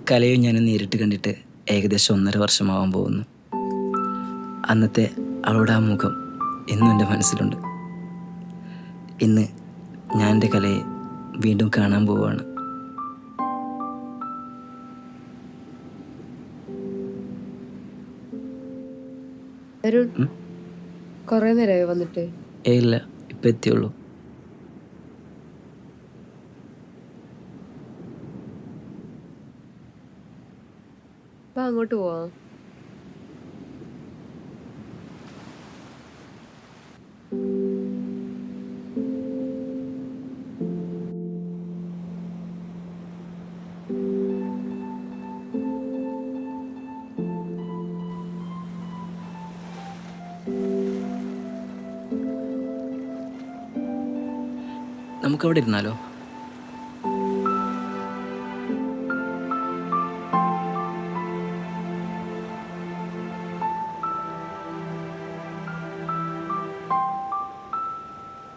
കലയെ ഞാൻ നേരിട്ട് കണ്ടിട്ട് ഏകദേശം 1.5 വർഷമാവാൻ പോകുന്നു. അന്നത്തെ അവളുടെ ആ മുഖം എന്നും എൻ്റെ മനസ്സിലുണ്ട്. ഇന്ന് ഞാൻ എൻ്റെ കലയെ വീണ്ടും കാണാൻ പോവുകയാണ്. കൊറേ നേരമായി വന്നിട്ട്? ഇല്ല, ഇപ്പം എത്തിയുള്ളൂ. അങ്ങോട്ട് പോവാം. നമുക്കവിടെ ഇരുന്നാലോ?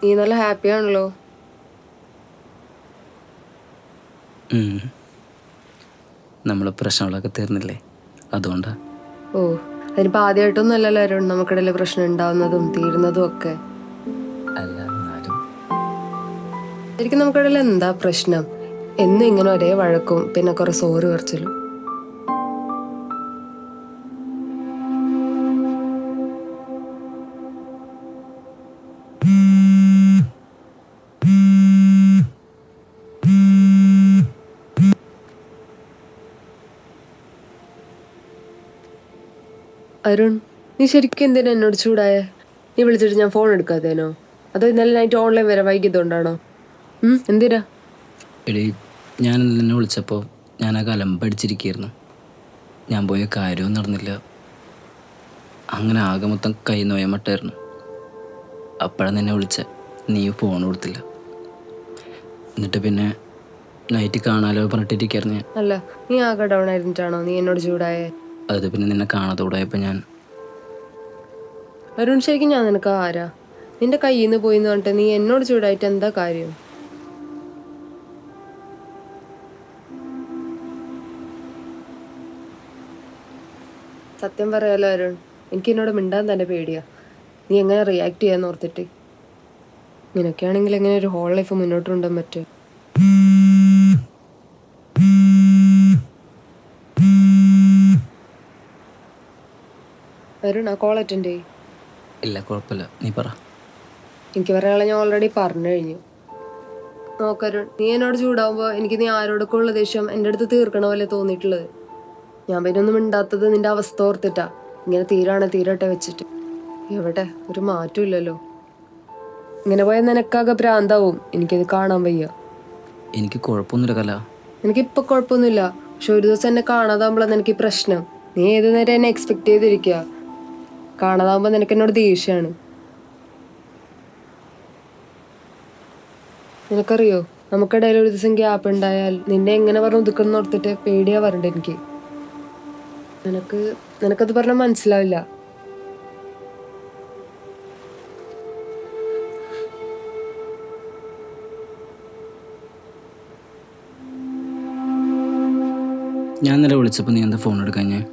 നീ നല്ല ഹാപ്പി ആണല്ലോ. നമ്മളെ പ്രശ്നങ്ങളൊക്കെ തീർന്നില്ലേ, അതുകൊണ്ടാ. ഓ, അതിനിപ്പോൾ ആദ്യമായിട്ടൊന്നും അല്ലല്ലോ അരുൺ നമുക്കിടയിൽ പ്രശ്നം ഉണ്ടാവുന്നതും തീരുന്നതും ഒക്കെ. അല്ല, എന്നാലും ശരിക്കും നമുക്കിടയിൽ എന്താ പ്രശ്നം? എന്നും ഇങ്ങനെ ഒരേ വഴക്കും പിന്നെ കുറെ സോറി കുറച്ചിലും. അരുൺ, നീ ശരിക്കും എന്തിനാ എന്നോട് ചൂടായേ? നീ വിളിച്ചിട്ട് ഞാൻ ഫോൺ എടുക്കാത്തേനോ? അതോ ഇന്നലെ നൈറ്റ് ഓൺലൈൻ വരെ വൈകിയതുകൊണ്ടാണോ? എന്തിനാ? എടീ, ഞാൻ നിന്നെ വിളിച്ചപ്പോൾ ഞാൻ ആ കലമ്പടിച്ചിരിക്കുകയായിരുന്നു. ഞാൻ പോയ കാര്യവും നടന്നില്ല. അങ്ങനെ ആകെ മൊത്തം കൈ നോയമട്ടായിരുന്നു. അപ്പോഴാണ് നിന്നെ വിളിച്ച, നീ ഫോൺ കൊടുത്തില്ല. എന്നിട്ട് പിന്നെ നൈറ്റ് കാണാലോ പറഞ്ഞിട്ടിരിക്കായിരുന്നു ഞാൻ. അല്ല, നീ ആകെ ഡൗൺ ആയിരുന്നിട്ടാണോ നീ എന്നോട് ചൂടായേ? അത് പിന്നെ നിന്നെ കാണാത്തോടായപ്പോൾ ഞാൻ. അരുൺ, ശരിക്കും ഞാൻ നിനക്ക് ആരാ? നിന്റെ കയ്യിൽ നിന്ന് പോയി എന്ന് പറഞ്ഞിട്ട് നീ എന്നോട് ചൂടായിട്ട് എന്താ കാര്യം? സത്യം പറയാലോ അരുൺ, എനിക്ക് എന്നോട് മിണ്ടാൻ തന്നെ പേടിയാ. നീ എങ്ങനെ റിയാക്ട് ചെയ്യാന്ന് ഓർത്തിട്ട്. നിനക്കാണെങ്കിൽ എങ്ങനെ ഒരു ഹോൾ ലൈഫ് മുന്നോട്ട് കൊണ്ടുപോകാൻ പറ്റും? അരുൺ, ആ കോൾ അറ്റൻഡ് ചെയ്യ്. ഇല്ല, കുഴപ്പമില്ല, നീ പറ. എനിക്ക് പറയാനുള്ള ഞാൻ ഓൾറെഡി പറഞ്ഞു കഴിഞ്ഞു. നോക്കരുൺ, നീ എന്നോട് ചൂടാവുമ്പോൾ എനിക്ക് നീ ആരോടൊക്കെ ഉള്ള ദേഷ്യം എൻ്റെ അടുത്ത് തീർക്കണ പോലെ തോന്നിയിട്ടുള്ളത്. ഞാൻ പിന്നെ ഒന്നും മിണ്ടാത്തത് നിന്റെ അവസ്ഥ ഓർത്തിട്ടാ. ഇങ്ങനെ തീരട്ടെ വെച്ചിട്ട്. എവിടെ ഒരു മാറ്റം ഇല്ലല്ലോ. ഇങ്ങനെ പോയാൽ നിനക്കാകെ ഭ്രാന്താവും. എനിക്കത് കാണാൻ വയ്യ. എനിക്ക് കുഴപ്പമൊന്നുമില്ല കല. എനിക്കിപ്പോൾ കുഴപ്പമൊന്നുമില്ല, പക്ഷെ ഒരു ദിവസം എന്നെ കാണാതാകുമ്പോഴാണ് എനിക്ക് പ്രശ്നം. നീ ഏത് നേരം എന്നെ എക്സ്പെക്ട് ചെയ്തിരിക്കുക. കാണാതാകുമ്പോൾ നിനക്ക് എന്നോട് ദേഷ്യമാണ്. നിനക്കറിയോ, നമുക്കിടയിൽ ഒരു ദിവസം ഗ്യാപ്പ് ഉണ്ടായാൽ നിന്നെ എങ്ങനെ പറഞ്ഞു ഒതുക്കണം ഓർത്തിട്ട് പേടിയാ വരണ്ട എനിക്ക്. നിനക്കത് പറഞ്ഞാൽ മനസ്സിലാവില്ല. ഞാൻ ഇന്നലെ വിളിച്ചപ്പോൾ നീ എന്താ ഫോൺ എടുക്കാഞ്ഞേ?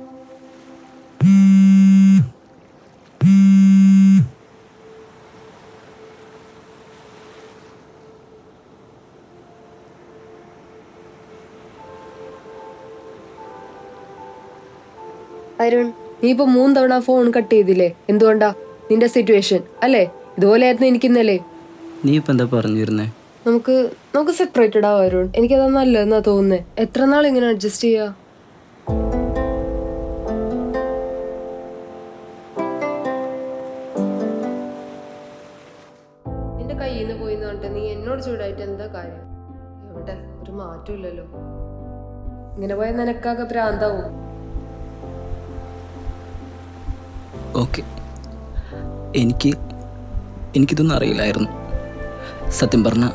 അരുൺ, നീ ഇപ്പൊ 3 തവണ ഫോൺ കട്ട് ചെയ്തില്ലേ? എന്തുകൊണ്ടാ? നിന്റെ സിറ്റുവേഷൻ അല്ലേ? ഇതുപോലെയായിരുന്നു എനിക്ക് ഇന്നലെ. നീ ഇപ്പം എന്താ പറഞ്ഞിരുന്നേ? നമുക്ക് സെപ്പറേറ്റഡ് ആവും അരുൺ. എനിക്കതാ നല്ലതെന്നാ തോന്നുന്നേ. എത്ര നാൾ ഇങ്ങനെ അഡ്ജസ്റ്റ് ചെയ്യാ? നിന്റെ കയ്യിൽ നിന്ന് പോയി എന്ന് പറഞ്ഞിട്ട് നീ എന്നോട് ചൂടായിട്ട് എന്താ കാര്യം? എവിടെ ഒരു മാറ്റം ഇല്ലല്ലോ. ഇങ്ങനെ പോയാൽ നിനക്കാകെ ഭ്രാന്താവും. ഓക്കെ, എനിക്കിതൊന്നും അറിയില്ലായിരുന്നു. സത്യം പറഞ്ഞാൽ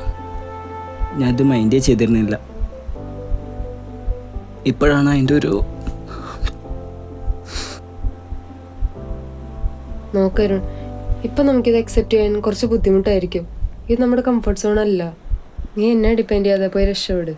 ഞാനിത് മൈൻഡേ ചെയ്തിരുന്നില്ല. ഇപ്പോഴാണ് അതിൻ്റെ ഒരു നോക്കരുൺ, ഇപ്പം നമുക്കിത് അക്സെപ്റ്റ് ചെയ്യാൻ കുറച്ച് ബുദ്ധിമുട്ടായിരിക്കും. ഇത് നമ്മുടെ കംഫർട്ട് സോൺ അല്ല. നീ എന്നെ ഡിപ്പെൻഡ് ചെയ്യാതെ പോയി രക്ഷപ്പെട്.